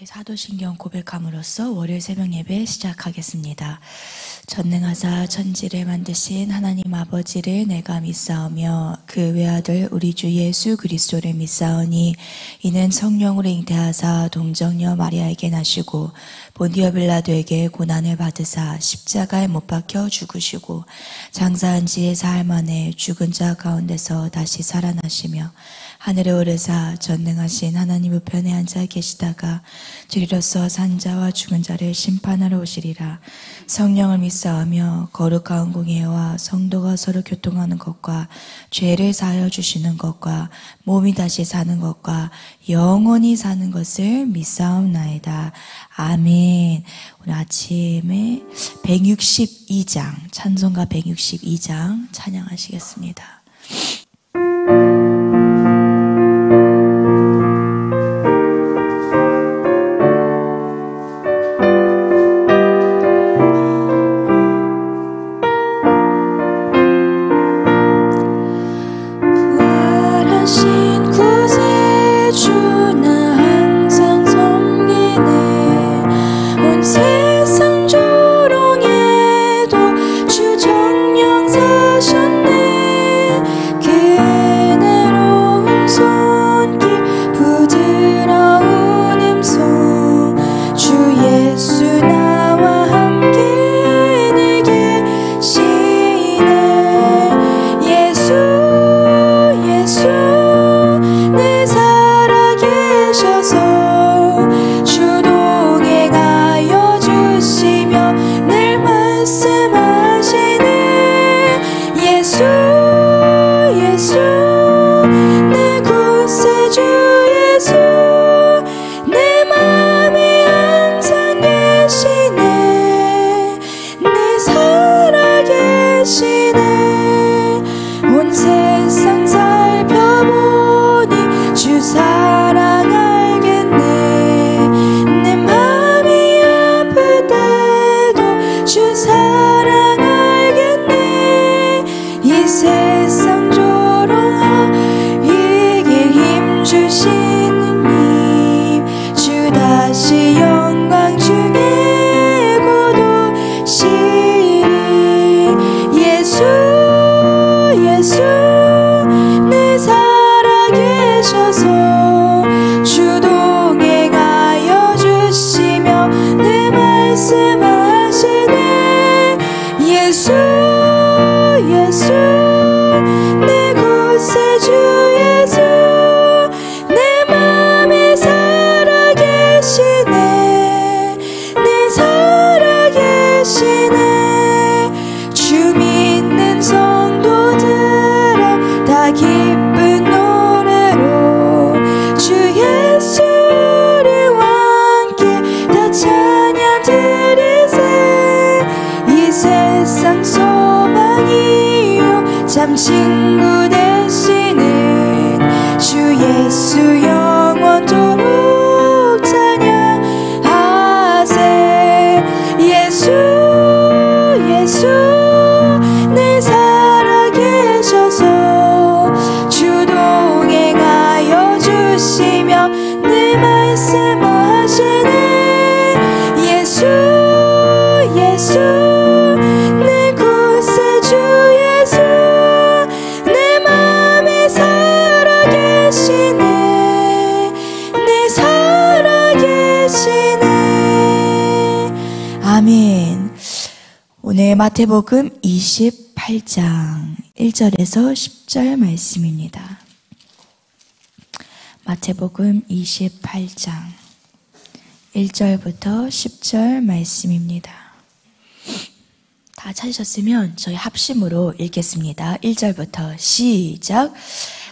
사도신경 고백함으로써 월요일 새벽 예배 시작하겠습니다. 전능하사 천지를 만드신 하나님 아버지를 내가 믿사오며 그 외아들 우리 주 예수 그리스도를 믿사오니 이는 성령으로 잉태하사 동정녀 마리아에게 나시고 본디오 빌라도에게 고난을 받으사 십자가에 못 박혀 죽으시고 장사한 지 사흘 만에 죽은 자 가운데서 다시 살아나시며 하늘에 오르사 전능하신 하나님 우편에 앉아 계시다가 주리로서 산 자와 죽은 자를 심판하러 오시리라. 성령을 믿사오며 거룩한 공예와 성도가 서로 교통하는 것과 죄를 사하여 주시는 것과 몸이 다시 사는 것과 영원히 사는 것을 믿사옵나이다. 아멘. 오늘 아침에 162장 찬송가 162장 찬양하시겠습니다. 참 친구 되시는 주 예수 영원토록 찬양하세. 예수 예수 늘 살아계셔서 주 동행하여 주시며 늘 말씀하시네. 예수 예수 늘 굳세 주 예수 아멘. 오늘 마태복음 28장 1절에서 10절 말씀입니다. 마태복음 28장 1절부터 10절 말씀입니다. 다 찾으셨으면 저희 합심으로 읽겠습니다. 1절부터 시작.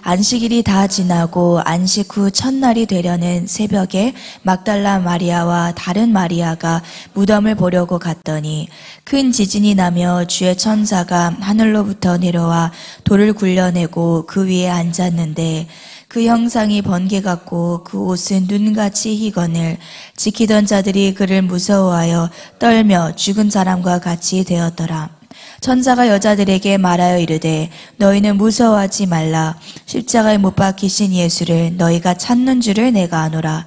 안식일이 다 지나고 안식 후 첫날이 되려는 새벽에 막달라 마리아와 다른 마리아가 무덤을 보려고 갔더니 큰 지진이 나며 주의 천사가 하늘로부터 내려와 돌을 굴려내고 그 위에 앉았는데 그 형상이 번개 같고 그 옷은 눈같이 희거늘 지키던 자들이 그를 무서워하여 떨며 죽은 사람과 같이 되었더라. 천사가 여자들에게 말하여 이르되 너희는 무서워하지 말라. 십자가에 못 박히신 예수를 너희가 찾는 줄을 내가 아노라.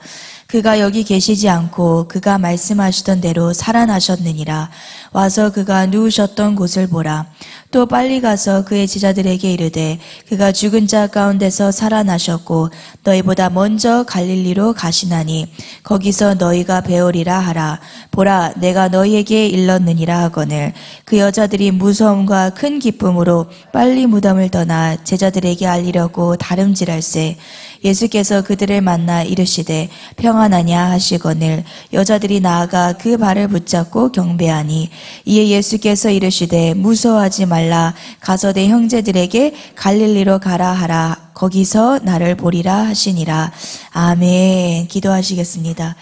그가 여기 계시지 않고 그가 말씀하시던 대로 살아나셨느니라. 와서 그가 누우셨던 곳을 보라. 또 빨리 가서 그의 제자들에게 이르되 그가 죽은 자 가운데서 살아나셨고 너희보다 먼저 갈릴리로 가시나니 거기서 너희가 배우리라 하라. 보라, 내가 너희에게 일렀느니라 하거늘. 그 여자들이 무서움과 큰 기쁨으로 빨리 무덤을 떠나 제자들에게 알리려고 다름질할세. 예수께서 그들을 만나 이르시되 평안하냐 하시거늘. 여자들이 나아가 그 발을 붙잡고 경배하니 이에 예수께서 이르시되 무서워하지 말라. 가서 내 형제들에게 갈릴리로 가라 하라. 거기서 나를 보리라 하시니라. 아멘. 기도하시겠습니다.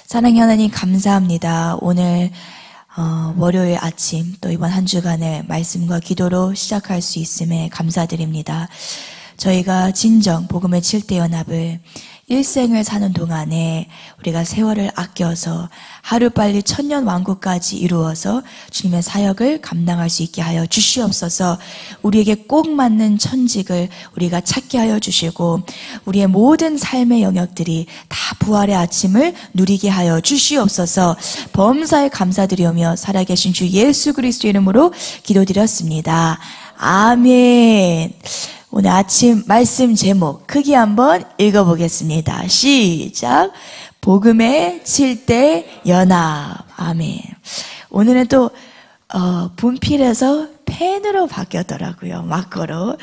사랑의 하나님, 감사합니다. 오늘 월요일 아침 또 이번 한 주간을 말씀과 기도로 시작할 수 있음에 감사드립니다. 저희가 진정 복음의 7대 연합을 일생을 사는 동안에 우리가 세월을 아껴서 하루빨리 천년 왕국까지 이루어서 주님의 사역을 감당할 수 있게 하여 주시옵소서. 우리에게 꼭 맞는 천직을 우리가 찾게 하여 주시고 우리의 모든 삶의 영역들이 다 부활의 아침을 누리게 하여 주시옵소서. 범사에 감사드리오며 살아계신 주 예수 그리스도 이름으로 기도드렸습니다. 아멘. 오늘 아침 말씀 제목 크게 한번 읽어보겠습니다. 시작. 복음의 7대 연합. 아멘. 오늘은 또 분필에서 펜으로 바뀌었더라고요. 마커로.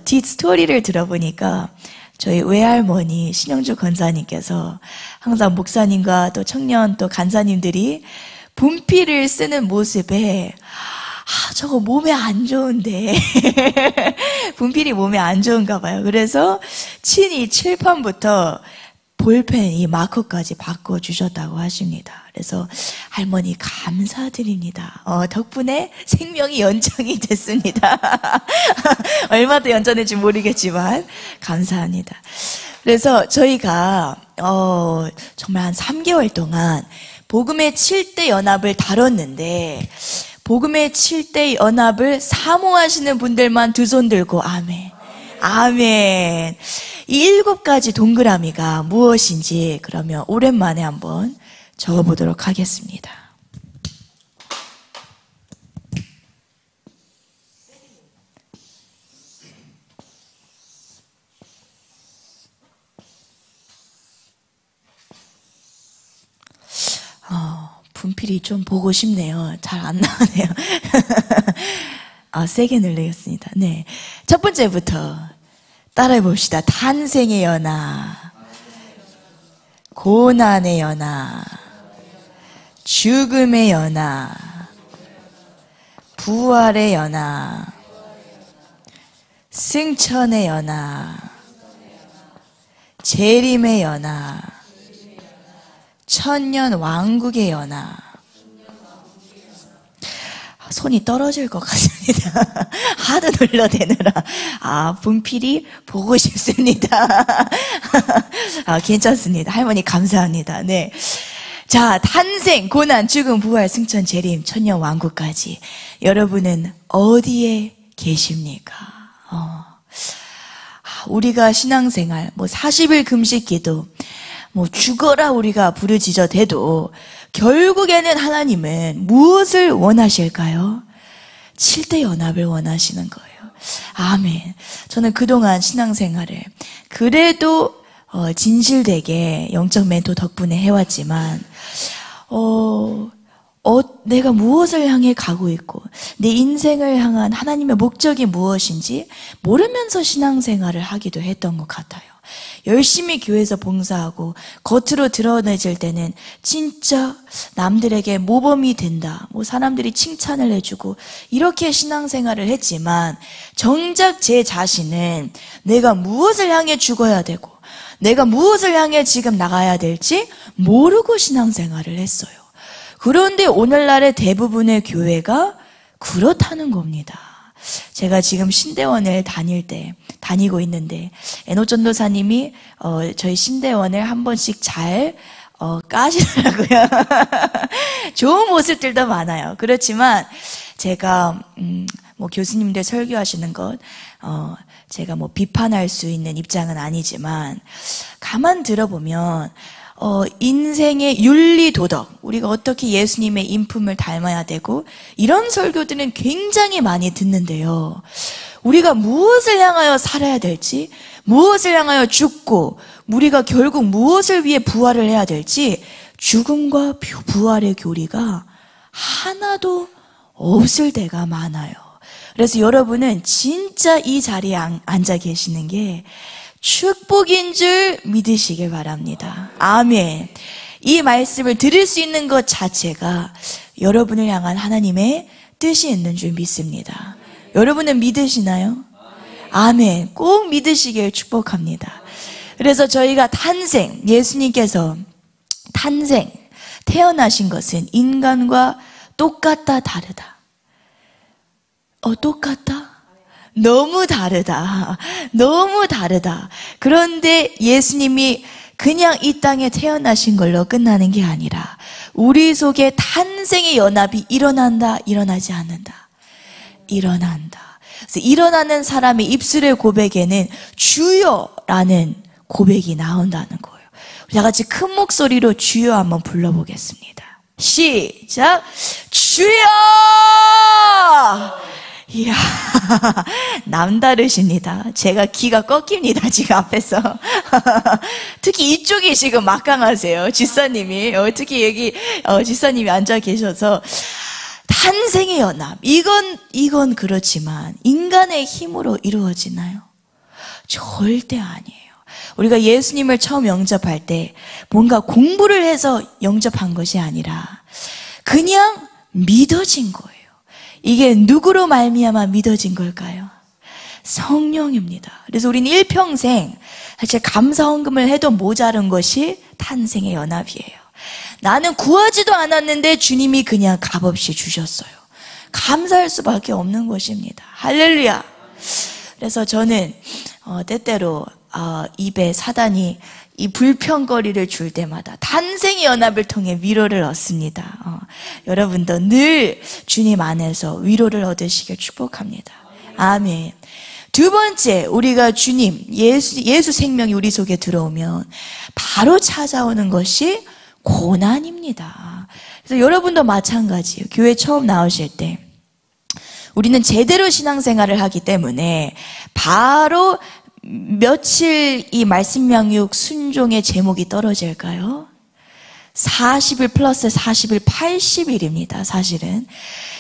뒷스토리를 들어보니까 저희 외할머니 신영주 권사님께서 항상 목사님과 또 청년 또 간사님들이 분필을 쓰는 모습에 저거 몸에 안 좋은데 분필이 몸에 안 좋은가 봐요. 그래서 친히 칠판부터 볼펜 이 마커까지 바꿔주셨다고 하십니다. 그래서 할머니 감사드립니다. 덕분에 생명이 연장이 됐습니다. 얼마 더 연장될지 모르겠지만 감사합니다. 그래서 저희가 정말 한 3개월 동안 복음의 7대 연합을 다뤘는데 복음의 7대 연합을 사모하시는 분들만 두 손 들고 아멘. 아멘. 이 7가지 동그라미가 무엇인지 그러면 오랜만에 한번 적어보도록 하겠습니다. 분필이 좀 보고 싶네요. 잘 안 나오네요. 세게 늘리겠습니다. 네. 첫 번째부터 따라해 봅시다. 탄생의 연합, 고난의 연합, 죽음의 연합, 부활의 연합, 승천의 연합, 재림의 연합, 천년 왕국의 연합. 손이 떨어질 것 같습니다. 하도 눌러대느라. 분필이 보고 싶습니다. 괜찮습니다. 할머니 감사합니다. 네. 자, 탄생, 고난, 죽음, 부활, 승천, 재림, 천년 왕국까지. 여러분은 어디에 계십니까? 우리가 신앙생활, 40일 금식 기도, 죽어라 우리가 부르짖어대도 결국에는 하나님은 무엇을 원하실까요? 7대 연합을 원하시는 거예요. 아멘. 저는 그동안 신앙생활을 그래도 진실되게 영적 멘토 덕분에 해왔지만 내가 무엇을 향해 가고 있고 내 인생을 향한 하나님의 목적이 무엇인지 모르면서 신앙생활을 하기도 했던 것 같아요. 열심히 교회에서 봉사하고 겉으로 드러내질 때는 진짜 남들에게 모범이 된다. 사람들이 칭찬을 해주고 이렇게 신앙생활을 했지만 정작 제 자신은 내가 무엇을 향해 죽어야 되고 내가 무엇을 향해 지금 나가야 될지 모르고 신앙생활을 했어요. 그런데 오늘날의 대부분의 교회가 그렇다는 겁니다. 제가 지금 신대원을 다니고 있는데 에노 전도사님이 저희 신대원을 한 번씩 잘 까시더라고요. 좋은 모습들도 많아요. 그렇지만 제가 교수님들 설교하시는 것 제가 비판할 수 있는 입장은 아니지만 가만 들어보면 인생의 윤리 도덕, 우리가 어떻게 예수님의 인품을 닮아야 되고, 이런 설교들은 굉장히 많이 듣는데요. 우리가 무엇을 향하여 살아야 될지, 무엇을 향하여 죽고, 우리가 결국 무엇을 위해 부활을 해야 될지, 죽음과 부활의 교리가 하나도 없을 때가 많아요. 그래서 여러분은 진짜 이 자리에 앉아 계시는 게 축복인 줄 믿으시길 바랍니다. 아멘. 이 말씀을 들을 수 있는 것 자체가 여러분을 향한 하나님의 뜻이 있는 줄 믿습니다. 여러분은 믿으시나요? 아멘. 꼭 믿으시길 축복합니다. 그래서 저희가 예수님께서 태어나신 것은 인간과 똑같다, 다르다. 똑같다? 너무 다르다. 너무 다르다. 그런데 예수님이 그냥 이 땅에 태어나신 걸로 끝나는 게 아니라 우리 속에 탄생의 연합이 일어난다, 일어나지 않는다. 일어난다. 그래서 일어나는 사람의 입술의 고백에는 주여라는 고백이 나온다는 거예요. 다 같이 큰 목소리로 주여 한번 불러보겠습니다. 시작! 주여! 이야, 남다르십니다. 제가 기가 꺾입니다, 지금 앞에서. 특히 이쪽이 지금 막강하세요, 지사님이. 특히 여기, 지사님이 앉아 계셔서. 탄생의 연합. 이건 그렇지만, 인간의 힘으로 이루어지나요? 절대 아니에요. 우리가 예수님을 처음 영접할 때, 뭔가 공부를 해서 영접한 것이 아니라, 그냥 믿어진 거예요. 이게 누구로 말미암아 믿어진 걸까요? 성령입니다. 그래서 우리는 일평생 사실 감사헌금을 해도 모자른 것이 탄생의 연합이에요. 나는 구하지도 않았는데 주님이 그냥 값없이 주셨어요. 감사할 수밖에 없는 것입니다. 할렐루야. 그래서 저는 때때로 입에 사단이 이 불평거리를 줄 때마다 탄생의 연합을 통해 위로를 얻습니다. 여러분도 늘 주님 안에서 위로를 얻으시길 축복합니다. 아멘. 두 번째, 우리가 주님, 예수 생명이 우리 속에 들어오면 바로 찾아오는 것이 고난입니다. 그래서 여러분도 마찬가지예요. 교회 처음 나오실 때 우리는 제대로 신앙생활을 하기 때문에 바로 며칠 이 말씀 양육 순종의 제목이 떨어질까요? 40일 플러스 40일 80일입니다. 사실은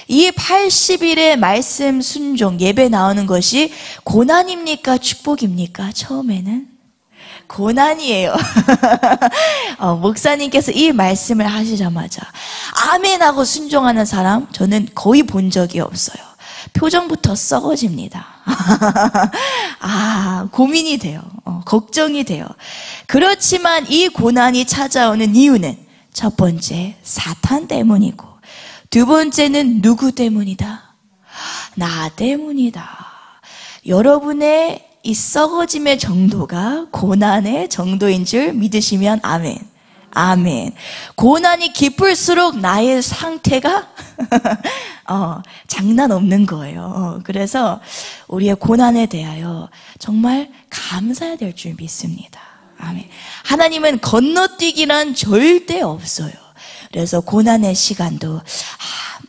이 80일의 말씀 순종 예배 나오는 것이 고난입니까? 축복입니까? 처음에는 고난이에요. 목사님께서 이 말씀을 하시자마자 아멘하고 순종하는 사람 저는 거의 본 적이 없어요. 표정부터 썩어집니다. 고민이 돼요. 걱정이 돼요. 그렇지만 이 고난이 찾아오는 이유는 첫 번째, 사탄 때문이고 두 번째는 누구 때문이다? 나 때문이다. 여러분의 이 썩어짐의 정도가 고난의 정도인 줄 믿으시면 아멘. 아멘. 고난이 깊을수록 나의 상태가 장난 없는 거예요. 그래서 우리의 고난에 대하여 정말 감사해야 될 줄 믿습니다. 아멘. 하나님은 건너뛰기란 절대 없어요. 그래서 고난의 시간도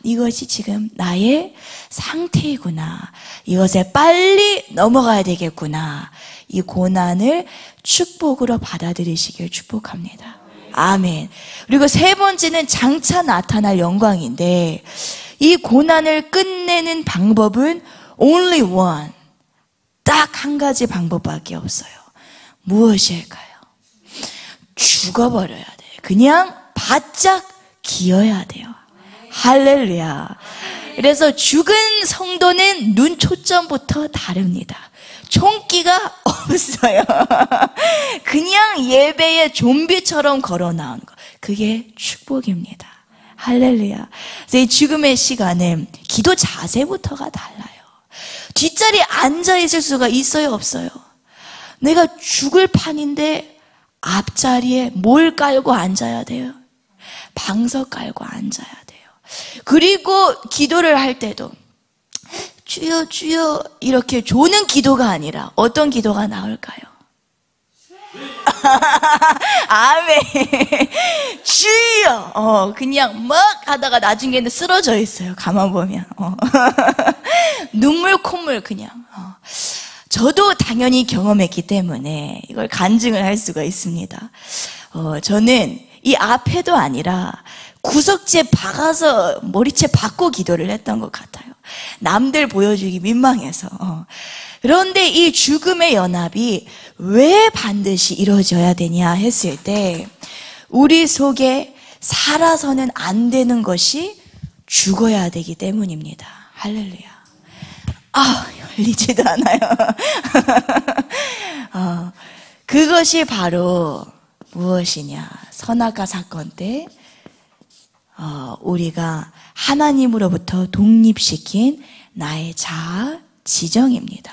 이것이 지금 나의 상태이구나. 이것에 빨리 넘어가야 되겠구나. 이 고난을 축복으로 받아들이시길 축복합니다. 아멘. 그리고 세 번째는 장차 나타날 영광인데 이 고난을 끝내는 방법은 only one. 딱 한 가지 방법밖에 없어요. 무엇일까요? 죽어버려야 돼요. 그냥 바짝 기어야 돼요. 할렐루야. 그래서 죽은 성도는 눈 초점부터 다릅니다. 총기가 없어요. 그냥 예배에 좀비처럼 걸어 나오는 거. 그게 축복입니다. 할렐루야. 그래서 이 죽음의 시간은 기도 자세부터가 달라요. 뒷자리에 앉아 있을 수가 있어요, 없어요? 내가 죽을 판인데 앞자리에 뭘 깔고 앉아야 돼요? 방석 깔고 앉아야 돼요. 그리고 기도를 할 때도 주여 주여 이렇게 조는 기도가 아니라 어떤 기도가 나올까요? 아멘. 주여. 그냥 막 하다가 나중에는 쓰러져 있어요. 가만 보면. 눈물 콧물 그냥. 저도 당연히 경험했기 때문에 이걸 간증을 할 수가 있습니다. 저는 이 앞에도 아니라 구석지에 박아서 머리채 박고 기도를 했던 것 같아요. 남들 보여주기 민망해서. 그런데 이 죽음의 연합이 왜 반드시 이루어져야 되냐 했을 때 우리 속에 살아서는 안 되는 것이 죽어야 되기 때문입니다. 할렐루야. 열리지도 않아요. 그것이 바로 무엇이냐. 선악과 사건 때 우리가 하나님으로부터 독립시킨 나의 자아 지정입니다.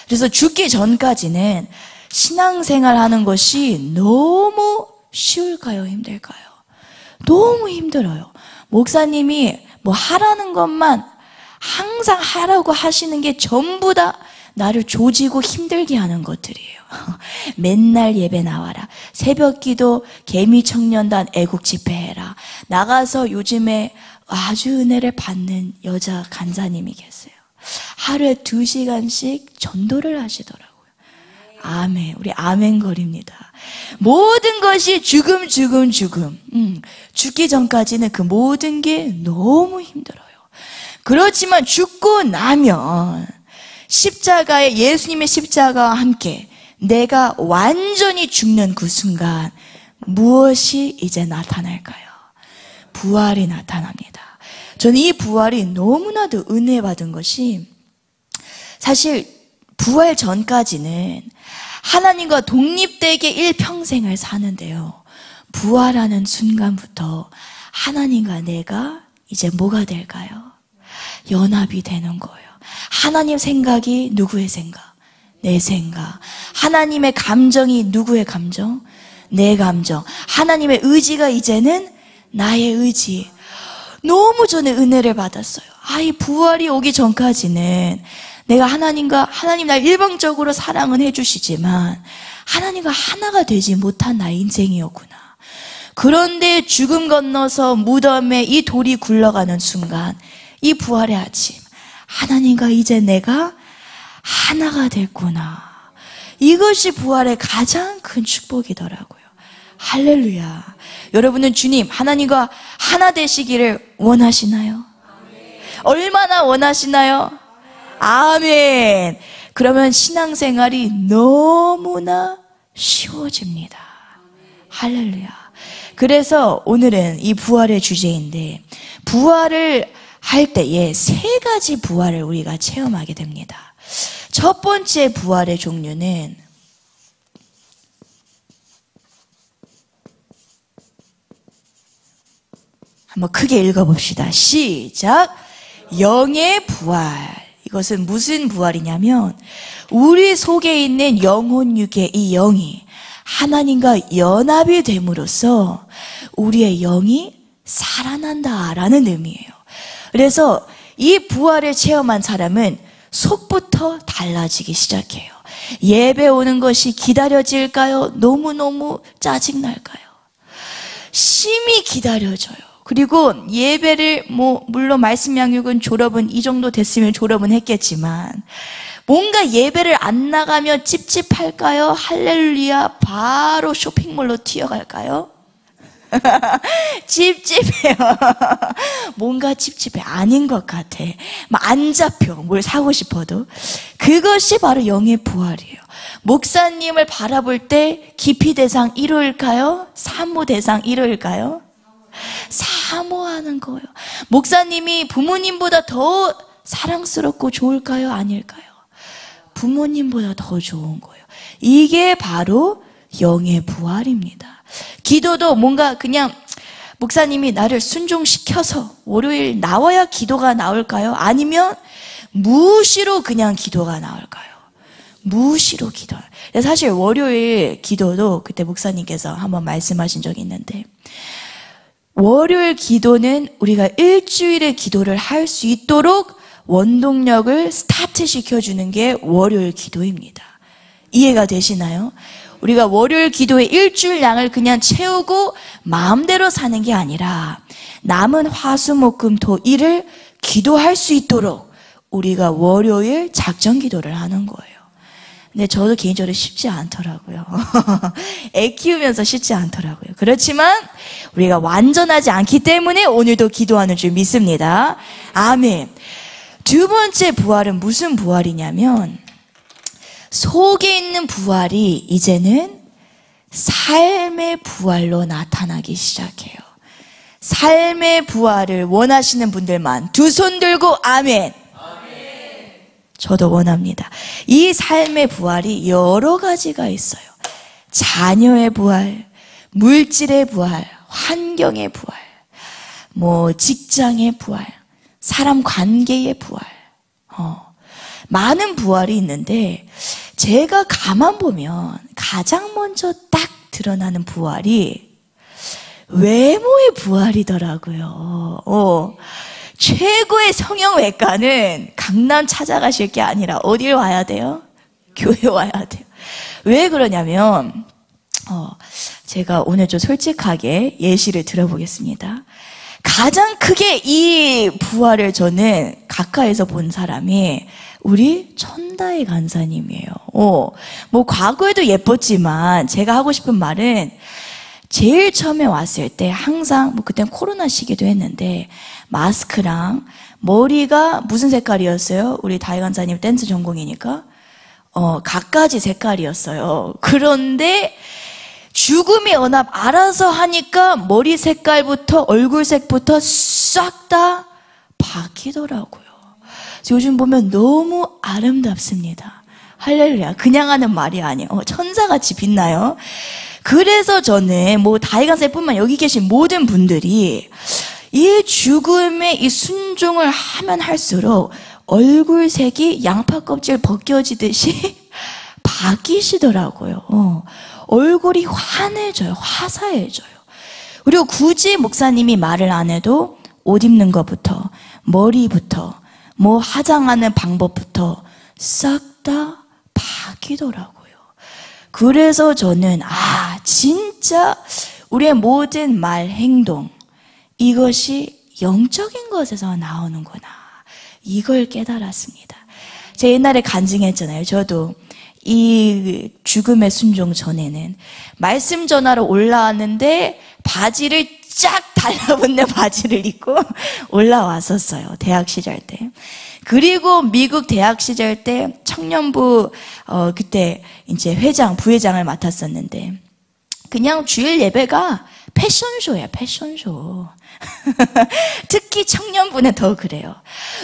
그래서 죽기 전까지는 신앙생활 하는 것이 너무 쉬울까요? 힘들까요? 너무 힘들어요. 목사님이 뭐 하라는 것만 항상 하라고 하시는 게 전부 다 나를 조지고 힘들게 하는 것들이에요. 맨날 예배 나와라. 새벽기도, 개미청년단 애국 집회해라. 나가서 요즘에 아주 은혜를 받는 여자 간사님이 계세요. 하루에 2시간씩 전도를 하시더라고요. 아멘. 우리 아멘 거립니다. 모든 것이 죽음. 죽기 전까지는 그 모든 게 너무 힘들어요. 그렇지만 죽고 나면 십자가에 예수님의 십자가와 함께 내가 완전히 죽는 그 순간 무엇이 이제 나타날까요? 부활이 나타납니다. 저는 이 부활이 너무나도 은혜 받은 것이 사실 부활 전까지는 하나님과 독립되게 일평생을 사는데요. 부활하는 순간부터 하나님과 내가 이제 뭐가 될까요? 연합이 되는 거예요. 하나님 생각이 누구의 생각? 내 생각. 하나님의 감정이 누구의 감정? 내 감정. 하나님의 의지가 이제는 나의 의지. 너무 저는 은혜를 받았어요. 이 부활이 오기 전까지는 내가 하나님 날 일방적으로 사랑은 해주시지만 하나님과 하나가 되지 못한 나의 인생이었구나. 그런데 죽음 건너서 무덤에 이 돌이 굴러가는 순간 이 부활의 아침, 하나님과 이제 내가 하나가 됐구나. 이것이 부활의 가장 큰 축복이더라고요. 할렐루야. 여러분은 주님, 하나님과 하나 되시기를 원하시나요? 얼마나 원하시나요? 아멘. 그러면 신앙생활이 너무나 쉬워집니다. 할렐루야. 그래서 오늘은 이 부활의 주제인데, 부활을 할 때에 3가지 부활을 우리가 체험하게 됩니다. 첫 번째 부활의 종류는 한번 크게 읽어봅시다. 시작. 영의 부활. 이것은 무슨 부활이냐면 우리 속에 있는 영혼 육의 이 영이 하나님과 연합이 됨으로써 우리의 영이 살아난다라는 의미예요. 그래서 이 부활을 체험한 사람은 속부터 달라지기 시작해요. 예배 오는 것이 기다려질까요? 너무너무 짜증날까요? 심히 기다려져요. 그리고 예배를 물론 말씀 양육은 졸업은 이 정도 됐으면 졸업은 했겠지만 뭔가 예배를 안 나가면 찝찝할까요? 할렐루야 바로 쇼핑몰로 튀어갈까요? 찝찝해요. 뭔가 찝찝해. 아닌 것 같아. 막 안 잡혀. 뭘 사고 싶어도. 그것이 바로 영의 부활이에요. 목사님을 바라볼 때 기피 대상 1호일까요? 사모 대상 1호일까요? 사모하는 거예요. 목사님이 부모님보다 더 사랑스럽고 좋을까요? 아닐까요? 부모님보다 더 좋은 거예요. 이게 바로 영의 부활입니다. 기도도 뭔가 그냥 목사님이 나를 순종시켜서 월요일 나와야 기도가 나올까요? 아니면 무시로 그냥 기도가 나올까요? 무시로 기도. 사실 월요일 기도도 그때 목사님께서 한번 말씀하신 적이 있는데 월요일 기도는 우리가 일주일의 기도를 할 수 있도록 원동력을 스타트 시켜주는 게 월요일 기도입니다. 이해가 되시나요? 우리가 월요일 기도에 일주일 양을 그냥 채우고 마음대로 사는 게 아니라 남은 화수목금토 일을 기도할 수 있도록 우리가 월요일 작전 기도를 하는 거예요. 근데 저도 개인적으로 쉽지 않더라고요. 애 키우면서 쉽지 않더라고요. 그렇지만 우리가 완전하지 않기 때문에 오늘도 기도하는 줄 믿습니다. 아멘. 두 번째 부활은 무슨 부활이냐면 속에 있는 부활이 이제는 삶의 부활로 나타나기 시작해요. 삶의 부활을 원하시는 분들만 두 손 들고 아멘. 저도 원합니다. 이 삶의 부활이 여러 가지가 있어요. 자녀의 부활, 물질의 부활, 환경의 부활, 직장의 부활, 사람 관계의 부활, 많은 부활이 있는데 제가 가만 보면 가장 먼저 딱 드러나는 부활이 외모의 부활이더라고요. 최고의 성형외과는 강남 찾아가실 게 아니라 어딜 와야 돼요? 교회 와야 돼요. 왜 그러냐면 제가 오늘 좀 솔직하게 예시를 들어보겠습니다. 가장 크게 이 부활을 저는 가까이서 본 사람이 우리 천다의 간사님이에요. 과거에도 예뻤지만 제가 하고 싶은 말은 제일 처음에 왔을 때 항상 그땐 코로나 시기도 했는데 마스크랑 머리가 무슨 색깔이었어요? 우리 다희 간사님 댄스 전공이니까 갖가지 색깔이었어요. 그런데 죽음의 언합 알아서 하니까 머리 색깔부터 얼굴 색부터 싹 다 바뀌더라고요. 요즘 보면 너무 아름답습니다. 할렐루야. 그냥 하는 말이 아니에요. 천사같이 빛나요. 그래서 저는 다희 간사님뿐만 여기 계신 모든 분들이 이 죽음의 이 순종을 하면 할수록 얼굴색이 양파 껍질 벗겨지듯이 바뀌시더라고요. 얼굴이 환해져요. 화사해져요. 그리고 굳이 목사님이 말을 안 해도 옷 입는 것부터 머리부터 화장하는 방법부터 싹 다 바뀌더라고요. 그래서 저는 진짜 우리의 모든 말, 행동 이것이 영적인 것에서 나오는구나 이걸 깨달았습니다. 제가 옛날에 간증했잖아요. 저도 이 죽음의 순종 전에는 말씀 전하러 올라왔는데 바지를 쫙 달라붙는 바지를 입고 올라왔었어요. 대학 시절 때. 그리고 미국 대학 시절 때 청년부 그때 이제 부회장을 맡았었는데 그냥 주일 예배가 패션쇼예요. 패션쇼. 특히 청년부는 더 그래요.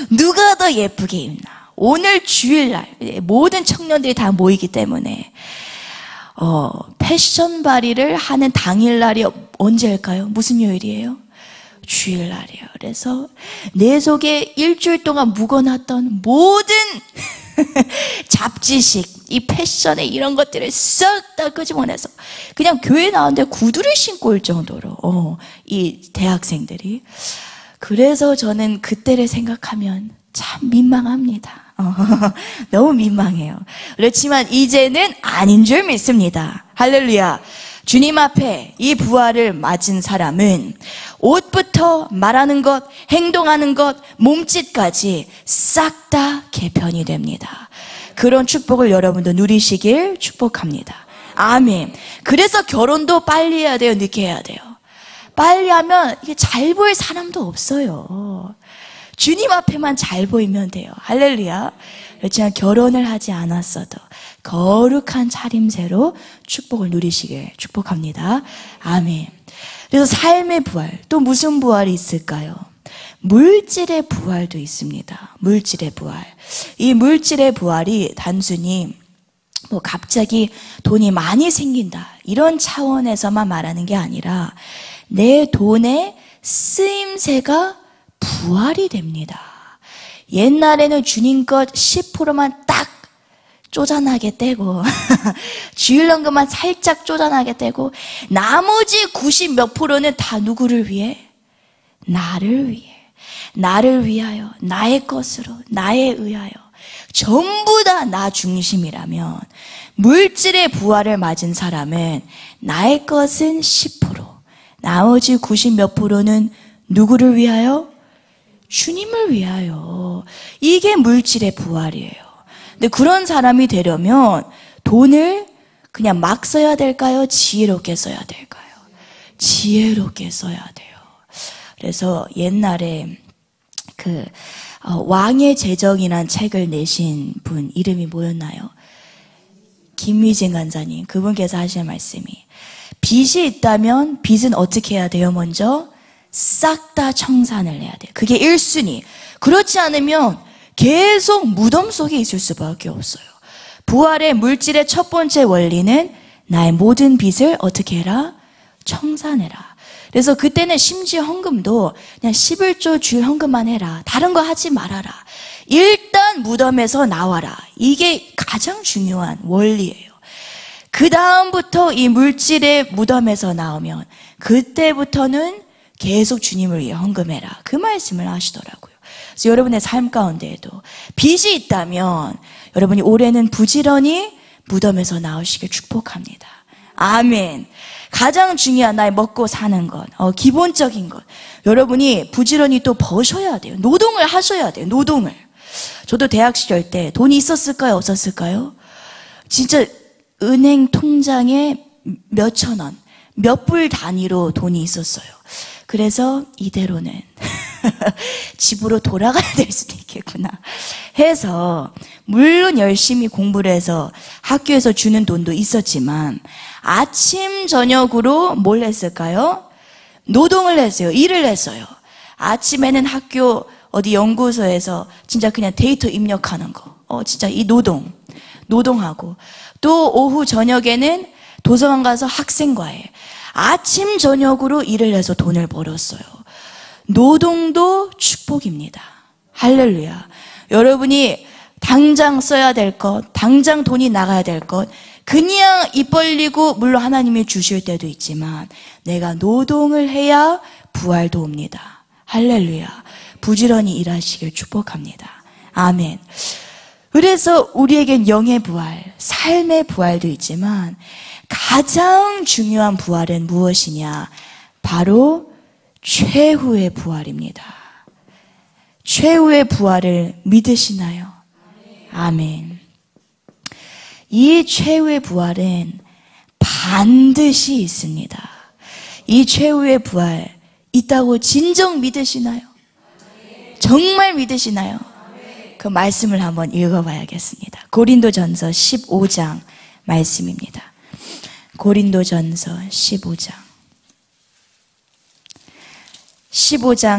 누가 더 예쁘게 입나. 오늘 주일날 모든 청년들이 다 모이기 때문에 패션 발휘를 하는 당일날이 언제일까요? 무슨 요일이에요? 주일날이에요. 그래서 내 속에 일주일 동안 묵어놨던 모든 잡지식, 이 패션의 이런 것들을 싹 다 끄집어내서 그냥 교회 나왔는데 구두를 신고 올 정도로 이 대학생들이. 그래서 저는 그때를 생각하면 참 민망합니다. 너무 민망해요. 그렇지만 이제는 아닌 줄 믿습니다. 할렐루야. 주님 앞에 이 부활을 맞은 사람은 옷부터 말하는 것, 행동하는 것, 몸짓까지 싹 다 개편이 됩니다. 그런 축복을 여러분도 누리시길 축복합니다. 아멘. 그래서 결혼도 빨리 해야 돼요? 늦게 해야 돼요? 빨리 하면 이게 잘 보일 사람도 없어요. 주님 앞에만 잘 보이면 돼요. 할렐루야. 그렇지만 결혼을 하지 않았어도 거룩한 차림새로 축복을 누리시길 축복합니다. 아멘. 그래서 삶의 부활, 또 무슨 부활이 있을까요? 물질의 부활도 있습니다. 물질의 부활. 이 물질의 부활이 단순히 갑자기 돈이 많이 생긴다 이런 차원에서만 말하는 게 아니라 내 돈의 쓰임새가 부활이 됩니다. 옛날에는 주님 것 10%만 딱 쪼잔하게 떼고 주일연금만 살짝 쪼잔하게 떼고 나머지 90 몇 프로는 다 누구를 위해? 나를 위해. 나를 위하여, 나의 것으로, 나에 의하여 전부 다 나 중심이라면 물질의 부활을 맞은 사람은 나의 것은 10%, 나머지 90 몇 프로는 누구를 위하여? 주님을 위하여. 이게 물질의 부활이에요. 근데 그런 사람이 되려면 돈을 그냥 막 써야 될까요? 지혜롭게 써야 될까요? 지혜롭게 써야 돼요. 그래서 옛날에 왕의 재정이란 책을 내신 분 이름이 뭐였나요? 김미진 간사님. 그분께서 하신 말씀이, 빚이 있다면 빚은 어떻게 해야 돼요? 먼저 싹 다 청산을 해야 돼요. 그게 1순위. 그렇지 않으면 계속 무덤 속에 있을 수밖에 없어요. 부활의 물질의 첫 번째 원리는 나의 모든 빚을 어떻게 해라? 청산해라. 그래서 그때는 심지어 헌금도 그냥 11조 주일 헌금만 해라. 다른 거 하지 말아라. 일단 무덤에서 나와라. 이게 가장 중요한 원리예요. 그 다음부터 이 물질의 무덤에서 나오면 그때부터는 계속 주님을 위해 헌금해라. 그 말씀을 하시더라고요. 그래서 여러분의 삶 가운데에도 빚이 있다면 여러분이 올해는 부지런히 무덤에서 나오시길 축복합니다. 아멘. 가장 중요한 나의 먹고 사는 것, 기본적인 것, 여러분이 부지런히 또 버셔야 돼요. 노동을 하셔야 돼요. 노동을. 저도 대학 시절 때 돈이 있었을까요? 없었을까요? 진짜 은행 통장에 몇천 원, 몇 불 단위로 돈이 있었어요. 그래서 이대로는 집으로 돌아가야 될 수도 있겠구나 해서, 물론 열심히 공부를 해서 학교에서 주는 돈도 있었지만 아침 저녁으로 뭘 했을까요? 노동을 했어요. 일을 했어요. 아침에는 학교 어디 연구소에서 진짜 그냥 데이터 입력하는 거, 진짜 이 노동하고, 또 오후 저녁에는 도서관 가서 학생과에 아침 저녁으로 일을 해서 돈을 벌었어요. 노동도 축복입니다. 할렐루야. 여러분이 당장 써야 될 것, 당장 돈이 나가야 될 것, 그냥 입 벌리고 물론 하나님이 주실 때도 있지만 내가 노동을 해야 부활도 옵니다. 할렐루야. 부지런히 일하시길 축복합니다. 아멘. 그래서 우리에겐 영의 부활, 삶의 부활도 있지만 가장 중요한 부활은 무엇이냐? 바로 최후의 부활입니다. 최후의 부활을 믿으시나요? 아멘. 이 최후의 부활은 반드시 있습니다. 이 최후의 부활 있다고 진정 믿으시나요? 정말 믿으시나요? 그 말씀을 한번 읽어봐야겠습니다. 고린도전서 15장 말씀입니다. 고린도전서 15장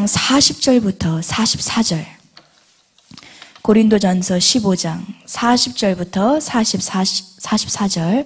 40절부터 44절. 고린도전서 15장 40절부터 44절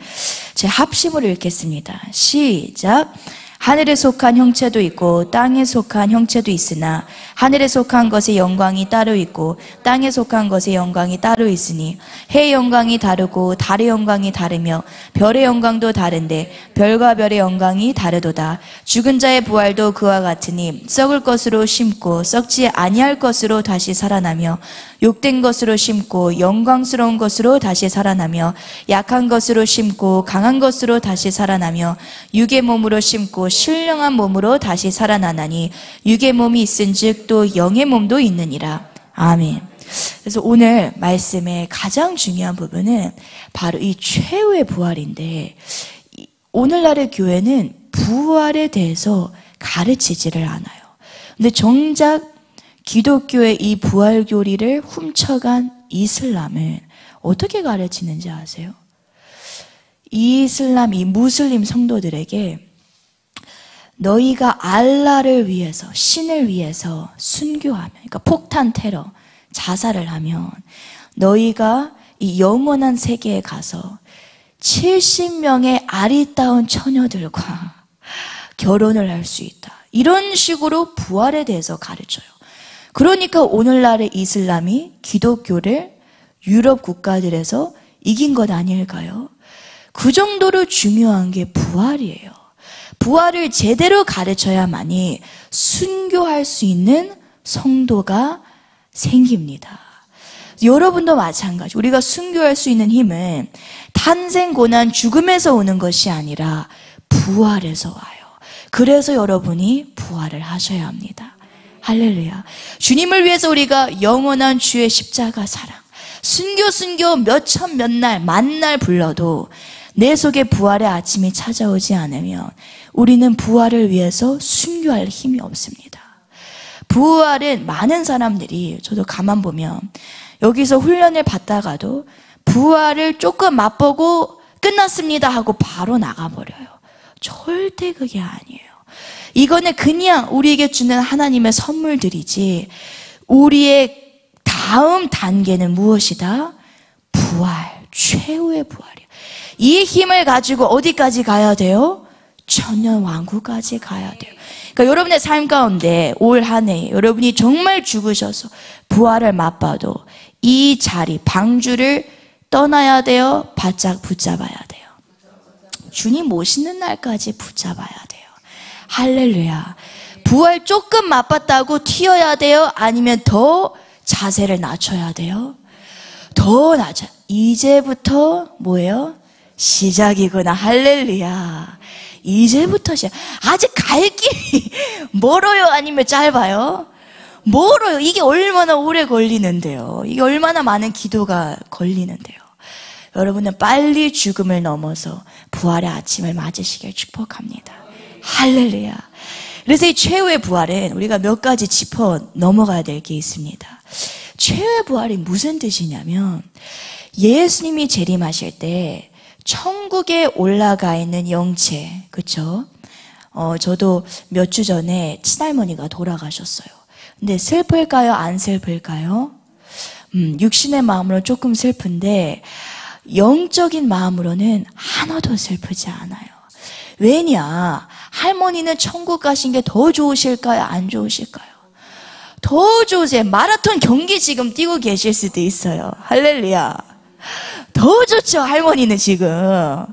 제 합심으로 읽겠습니다. 시작. 하늘에 속한 형체도 있고 땅에 속한 형체도 있으나 하늘에 속한 것의 영광이 따로 있고 땅에 속한 것의 영광이 따로 있으니 해의 영광이 다르고 달의 영광이 다르며 별의 영광도 다른데 별과 별의 영광이 다르도다. 죽은 자의 부활도 그와 같으니 썩을 것으로 심고 썩지 아니할 것으로 다시 살아나며 욕된 것으로 심고 영광스러운 것으로 다시 살아나며 약한 것으로 심고 강한 것으로 다시 살아나며 육의 몸으로 심고 신령한 몸으로 다시 살아나나니 육의 몸이 있은즉 또 영의 몸도 있느니라. 아멘. 그래서 오늘 말씀의 가장 중요한 부분은 바로 이 최후의 부활인데, 오늘날의 교회는 부활에 대해서 가르치지를 않아요. 근데 정작 기독교의 이 부활 교리를 훔쳐간 이슬람은 어떻게 가르치는지 아세요? 이슬람, 이 무슬림 성도들에게 너희가 알라를 위해서, 신을 위해서 순교하면, 그러니까 폭탄 테러, 자살을 하면 너희가 이 영원한 세계에 가서 70명의 아리따운 처녀들과 결혼을 할 수 있다. 이런 식으로 부활에 대해서 가르쳐요. 그러니까 오늘날의 이슬람이 기독교를 유럽 국가들에서 이긴 것 아닐까요? 그 정도로 중요한 게 부활이에요. 부활을 제대로 가르쳐야만이 순교할 수 있는 성도가 생깁니다. 여러분도 마찬가지. 우리가 순교할 수 있는 힘은 탄생, 고난, 죽음에서 오는 것이 아니라 부활에서 와요. 그래서 여러분이 부활을 하셔야 합니다. 할렐루야. 주님을 위해서 우리가 영원한 주의 십자가 사랑, 순교 몇천 몇날 만날 불러도 내 속에 부활의 아침이 찾아오지 않으면 우리는 부활을 위해서 순교할 힘이 없습니다. 부활은 많은 사람들이, 저도 가만 보면 여기서 훈련을 받다가도 부활을 조금 맛보고 끝났습니다 하고 바로 나가버려요. 절대 그게 아니에요. 이거는 그냥 우리에게 주는 하나님의 선물들이지, 우리의 다음 단계는 무엇이다? 부활, 최후의 부활이에요. 이 힘을 가지고 어디까지 가야 돼요? 천년 왕국까지 가야 돼요. 그러니까 여러분의 삶 가운데 올 한 해 여러분이 정말 죽으셔서 부활을 맛봐도 이 자리, 방주를 떠나야 돼요? 바짝 붙잡아야 돼요? 주님 오시는 날까지 붙잡아야 돼요. 할렐루야. 부활 조금 맛봤다고 튀어야 돼요? 아니면 더 자세를 낮춰야 돼요? 더 낮춰. 이제부터 뭐예요? 시작이구나. 할렐루야. 이제부터 시작. 아직 갈 길이 멀어요? 아니면 짧아요? 멀어요. 이게 얼마나 오래 걸리는데요. 이게 얼마나 많은 기도가 걸리는데요. 여러분은 빨리 죽음을 넘어서 부활의 아침을 맞으시길 축복합니다. 할렐루야. 그래서 이 최후의 부활은 우리가 몇 가지 짚어 넘어가야 될 게 있습니다. 최후의 부활이 무슨 뜻이냐면, 예수님이 재림하실 때 천국에 올라가 있는 영체, 그쵸? 저도 몇 주 전에 친할머니가 돌아가셨어요. 근데 슬플까요? 안 슬플까요? 육신의 마음으로 조금 슬픈데 영적인 마음으로는 하나도 슬프지 않아요. 왜냐? 할머니는 천국 가신 게 더 좋으실까요? 안 좋으실까요? 더 좋으세요. 마라톤 경기 지금 뛰고 계실 수도 있어요. 할렐루야. 더 좋죠, 할머니는 지금.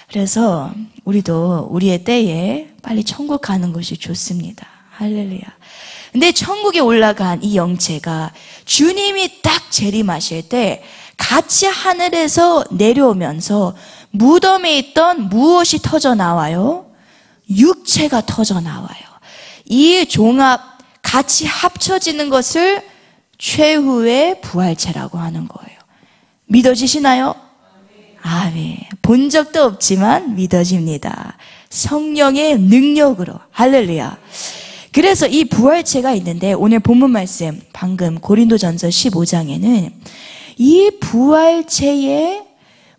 그래서 우리도 우리의 때에 빨리 천국 가는 것이 좋습니다. 할렐루야. 근데 천국에 올라간 이 영체가 주님이 딱 재림하실 때 같이 하늘에서 내려오면서 무덤에 있던 무엇이 터져 나와요? 육체가 터져 나와요. 이 종합 같이 합쳐지는 것을 최후의 부활체라고 하는 거예요. 믿어지시나요? 아멘. 본 적도 없지만 믿어집니다. 성령의 능력으로. 할렐루야. 그래서 이 부활체가 있는데, 오늘 본문 말씀 방금 고린도전서 15장에는 이 부활체의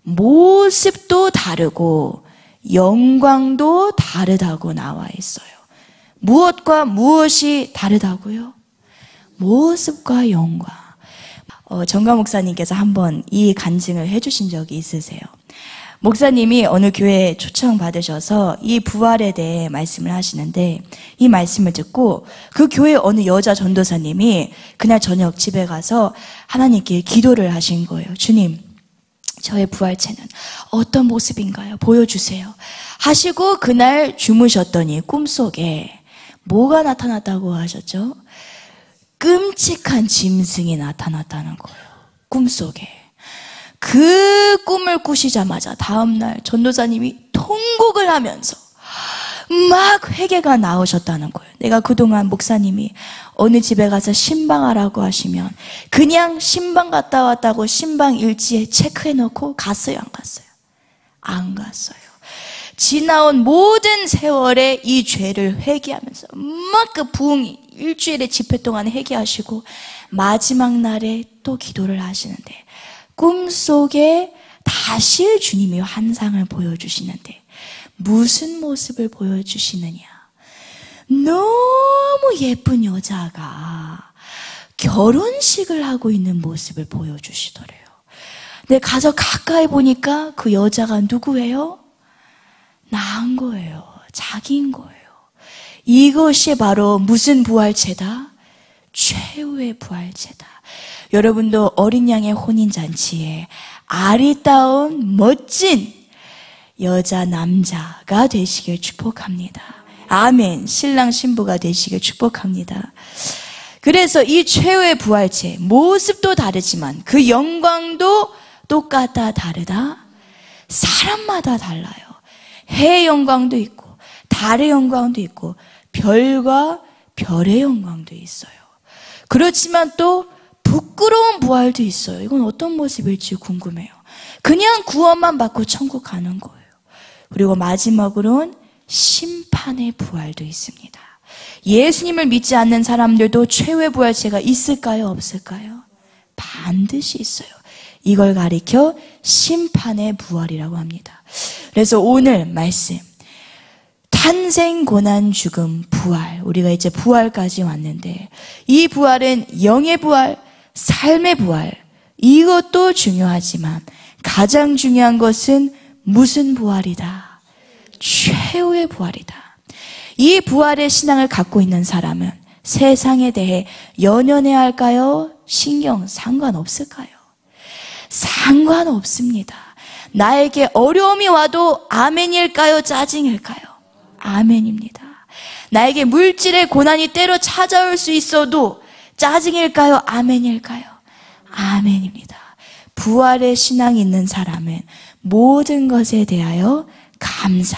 모습도 다르고 영광도 다르다고 나와 있어요. 무엇과 무엇이 다르다고요? 모습과 영광. 정가 목사님께서 한번 이 간증을 해주신 적이 있으세요. 목사님이 어느 교회에 초청받으셔서 이 부활에 대해 말씀을 하시는데, 이 말씀을 듣고 그 교회 어느 여자 전도사님이 그날 저녁 집에 가서 하나님께 기도를 하신 거예요. 주님, 저의 부활체는 어떤 모습인가요? 보여주세요. 하시고 그날 주무셨더니 꿈속에 뭐가 나타났다고 하셨죠? 끔찍한 짐승이 나타났다는 거예요. 꿈속에. 그 꿈을 꾸시자마자 다음날 전도사님이 통곡을 하면서 막 회개가 나오셨다는 거예요. 내가 그동안 목사님이 어느 집에 가서 신방하라고 하시면 그냥 신방 갔다 왔다고 신방 일지에 체크해놓고 갔어요? 안 갔어요? 안 갔어요. 지나온 모든 세월에 이 죄를 회개하면서 막 그 부흥이 일주일의 집회 동안 회개하시고 마지막 날에 또 기도를 하시는데, 꿈속에 다시 주님이 환상을 보여주시는데 무슨 모습을 보여주시느냐? 너무 예쁜 여자가 결혼식을 하고 있는 모습을 보여주시더래요. 근데 가서 가까이 보니까 그 여자가 누구예요? 나인 거예요. 자기인 거예요. 이것이 바로 무슨 부활체다? 최후의 부활체다. 여러분도 어린 양의 혼인잔치에 아리따운 멋진 여자 남자가 되시길 축복합니다. 아멘. 신랑 신부가 되시길 축복합니다. 그래서 이 최후의 부활체, 모습도 다르지만 그 영광도 똑같다 다르다? 사람마다 달라요. 해의 영광도 있고 달의 영광도 있고 별과 별의 영광도 있어요. 그렇지만 또 부끄러운 부활도 있어요. 이건 어떤 모습일지 궁금해요. 그냥 구원만 받고 천국 가는 거예요. 그리고 마지막으로는 심판의 부활도 있습니다. 예수님을 믿지 않는 사람들도 최후의 부활체가 있을까요? 없을까요? 반드시 있어요. 이걸 가리켜 심판의 부활이라고 합니다. 그래서 오늘 말씀, 탄생, 고난, 죽음, 부활. 우리가 이제 부활까지 왔는데 이 부활은 영의 부활, 삶의 부활. 이것도 중요하지만 가장 중요한 것은 무슨 부활이다? 최후의 부활이다. 이 부활의 신앙을 갖고 있는 사람은 세상에 대해 연연해야 할까요? 상관없을까요? 상관없습니다. 나에게 어려움이 와도 아멘일까요? 짜증일까요? 아멘입니다. 나에게 물질의 고난이 때로 찾아올 수 있어도 짜증일까요? 아멘일까요? 아멘입니다. 부활의 신앙이 있는 사람은 모든 것에 대하여 감사,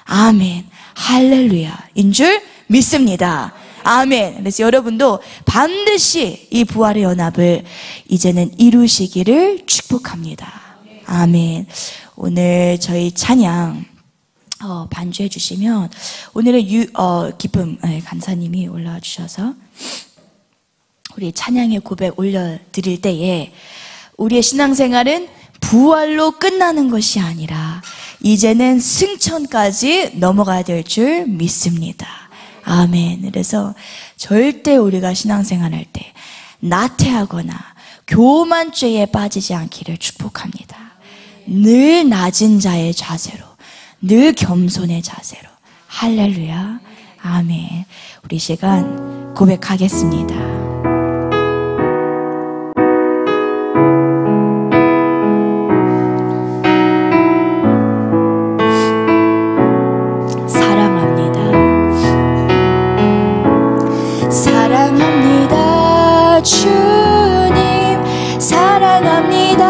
아멘, 할렐루야인 줄 믿습니다. 아멘. 그래서 여러분도 반드시 이 부활의 연합을 이제는 이루시기를 축복합니다. 아멘. 오늘 저희 찬양 반주해 주시면 오늘의 기쁨 간사님이 올라와 주셔서 우리 찬양의 고백 올려드릴 때에 우리의 신앙생활은 부활로 끝나는 것이 아니라 이제는 승천까지 넘어가야 될 줄 믿습니다. 아멘. 그래서 절대 우리가 신앙생활할 때 나태하거나 교만한 죄에 빠지지 않기를 축복합니다. 늘 낮은 자의 자세로, 늘 겸손의 자세로. 할렐루야. 아멘. 우리 시간 고백하겠습니다. 사랑합니다. 주님 사랑합니다.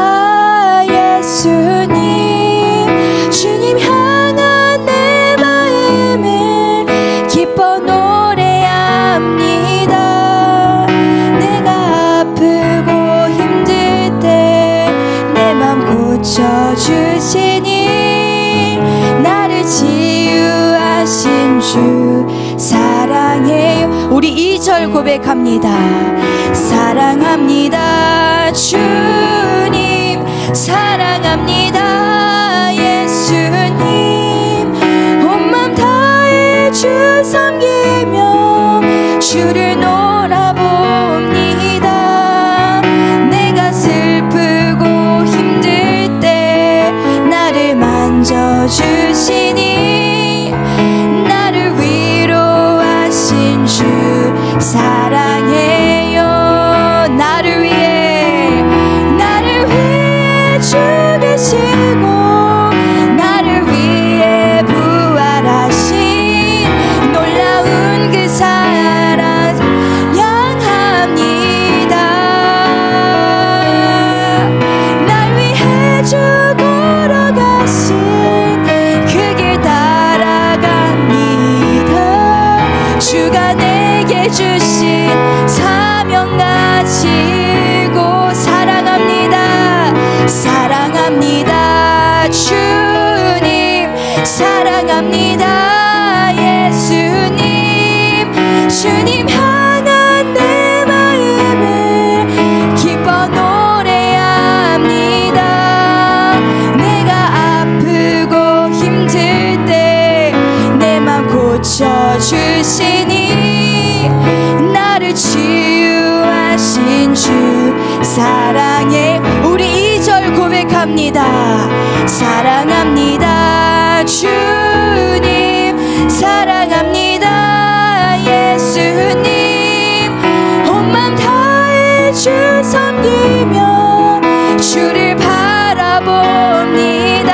예수님 주님 향한 내 마음을 기뻐 노래합니다. 내가 아프고 힘들 때 내 맘 고쳐주시니 나를 치유하신 주 사랑해요. 우리 2절 고백합니다. 사랑합니다. 주님 사랑합니다. 예수님 온 맘 다해 주 섬기며 주를 놀아봅니다. 내가 슬프고 힘들 때 나를 만져주시니 나를 위로하신 주 사랑해요. 나를 위해 죽으시고 나를 위해 부활하신 놀라운 그 사랑 향합니다. 날 위해 죽으러 가신 그 길 따라갑니다. 주가 내게 주신 사명 가지고 사랑합니다. 사랑합니다. 주님 사랑합니다. 예수님 주님 향한 내 마음을 기뻐 노래합니다. 내가 아프고 힘들 때 내 맘 고쳐주시니 나를 치유하신 주 사랑해. 우리 2절 고백합니다. 사랑합니다. 주님 사랑합니다. 예수님 온 맘 다해 주 섬기며 주를 바라봅니다.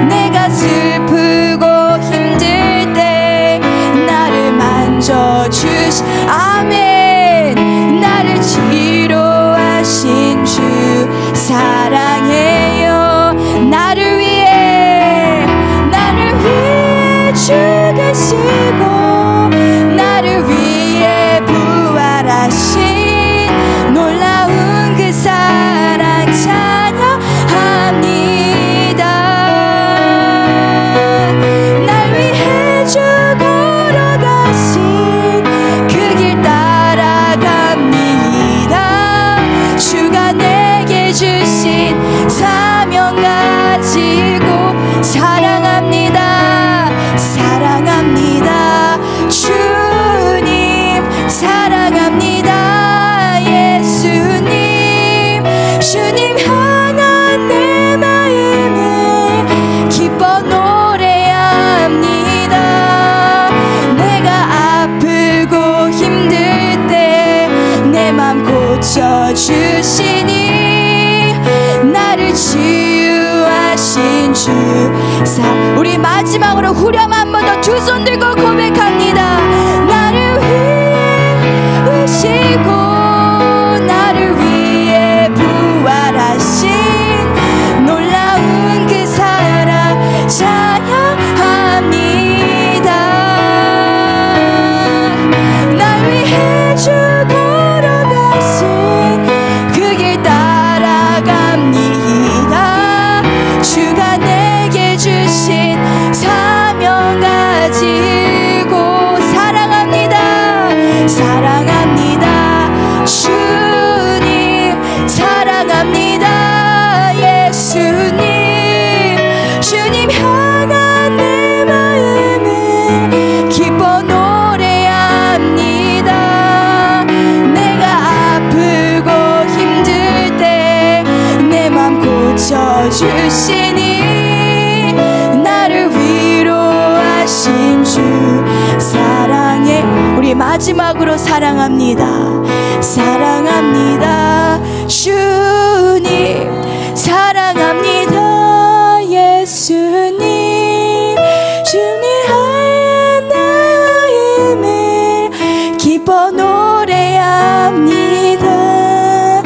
내가 슬프고 힘들 때 나를 만져주시 아멘. 고쳐주시니 나를 치유하신 주. 우리 마지막으로 후렴 한 번 더 두 손 들고 고백합니다. 나를 위시고 나를 위해 부활하신 놀라운 그 사랑 찬양합니다. 날 위해 죽으러 가신 그 길 따라갑니다. 주가 내게 주신 사명 가지고 사랑합니다. 사랑합니다. 주님 사랑합니다. 예수님 주님 향한 내 마음을 기뻐 노래합니다. 내가 아프고 힘들 때 내 맘 고쳐주시니 나를 위로하신 주. 사랑해. 우리 마지막으로 사랑합니다. 사랑합니다. 주님 사랑합니다. 예수님 주님 하얀 마음을 기뻐 노래합니다.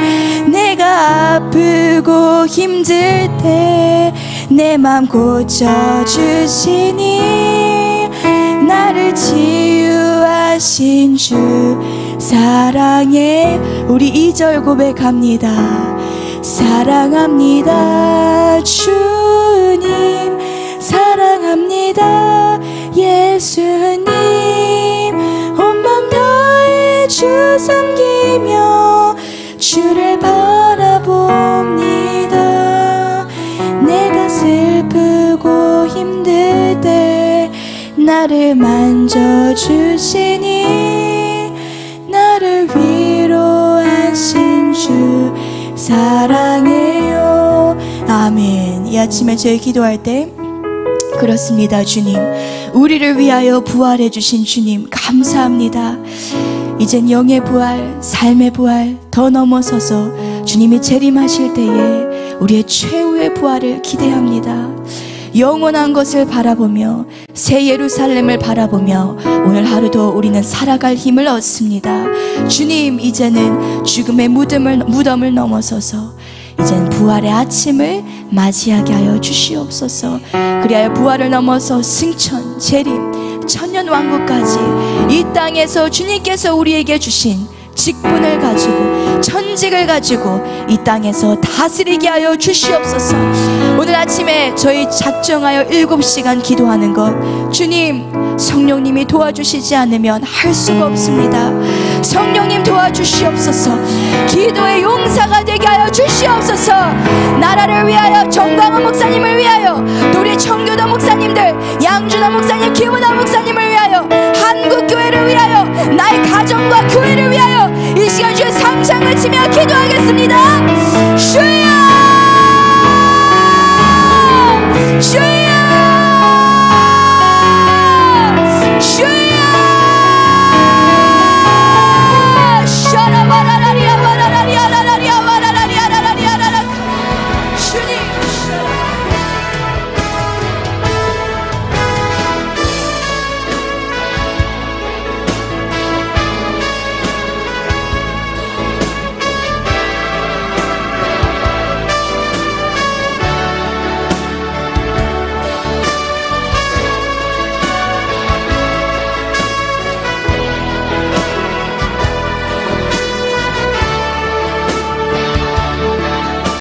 내가 아프고 힘들 때 내 맘 고쳐주시니 나를 치유하신 주. 사랑해. 우리 2절 고백합니다. 사랑합니다. 주님 사랑합니다. 예수님 온 맘 다해 주 섬기며 주를 바라봅니다. 내가 슬프고 힘들 때 나를 만져주시니 나를 위로하신 주. 사랑해요. 아멘. 이 아침에 저희 기도할 때 그렇습니다. 주님, 우리를 위하여 부활해 주신 주님 감사합니다. 이젠 영의 부활, 삶의 부활 더 넘어서서 주님이 재림하실 때에 우리의 최후의 부활을 기대합니다. 영원한 것을 바라보며 새 예루살렘을 바라보며 오늘 하루도 우리는 살아갈 힘을 얻습니다. 주님, 이제는 죽음의 무덤을 넘어서서 이젠 부활의 아침을 맞이하게 하여 주시옵소서. 그리하여 부활을 넘어서 승천, 재림, 천년왕국까지 이 땅에서 주님께서 우리에게 주신 직분을 가지고 천직을 가지고 이 땅에서 다스리게 하여 주시옵소서. 오늘 아침에 저희 작정하여 7시간 기도하는 것, 주님 성령님이 도와주시지 않으면 할 수가 없습니다. 성령님 도와주시옵소서. 기도의 용사가 되게 하여 주시옵소서. 나라를 위하여, 정광훈 목사님을 위하여, 또 우리 청교도 목사님들, 양준호 목사님, 김은아 목사님을 위하여